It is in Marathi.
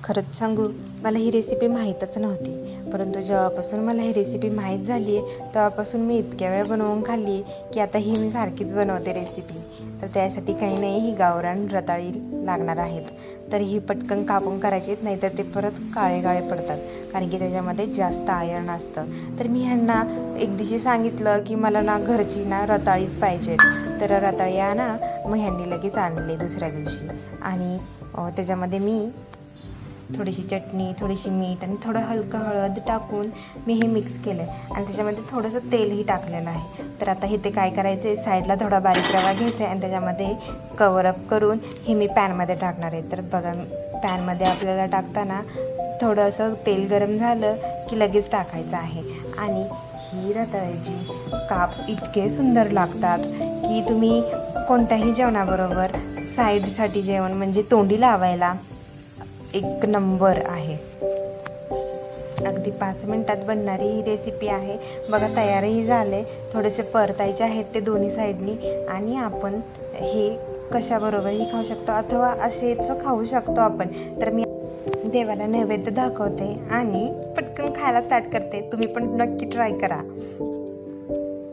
खरंच सांगू, मला ही रेसिपी माहीतच नव्हती. परंतु जेव्हापासून मला ही रेसिपी माहीत झाली आहे तेव्हापासून मी इतक्या वेळ बनवून खाल्ली आहे की आता ही मी सारखीच बनवते रेसिपी. तर त्यासाठी काही नाही, ही गावरान रताळी लागणार आहेत. तर ही पटकन कापून करायची, नाही तर ते परत काळे काळे पडतात, कारण की त्याच्यामध्ये जास्त आयर्न असतं. तर मी ह्यांना एक दिवशी सांगितलं की मला ना घरची ना रताळीच पाहिजेत. तर रताळी आणा. मग ह्यांनी लगेच आणले दुसऱ्या दिवशी. आणि त्याच्यामध्ये मी थोडीशी चटणी, थोडीशी मीठ आणि थोडं हलकं हळद टाकून मी हे मिक्स केलं आहे आणि त्याच्यामध्ये थोडंसं तेलही टाकलेलं आहे. तर आता इथे काय करायचं आहे, साईडला थोडा बारीक रवा घ्यायचा आहे आणि त्याच्यामध्ये कवरअप करून हे मी पॅनमध्ये टाकणार आहे. तर बघा, पॅनमध्ये आपल्याला टाकताना थोडंसं तेल गरम झालं की लगेच टाकायचं आहे. आणि ही रताळ्याची काप इतके सुंदर लागतात की तुम्ही कोणत्याही जेवणाबरोबर साईडसाठी जेवण म्हणजे तोंडी लावायला एक नंबर आहे. अगदी 5 मिनिटात बनणारी ही रेसिपी आहे. बघा, तयारही झाले. थोडेसे परतायचे आहेत ते दोन्ही साईडनी. आणि आपण हे कशाबरोबरही खाऊ शकतो अथवा असेच खाऊ शकतो आपण. तर मी देवाला नैवेद्य दाखवते आणि पटकन खायला स्टार्ट करते. तुम्ही पण नक्की ट्राय करा.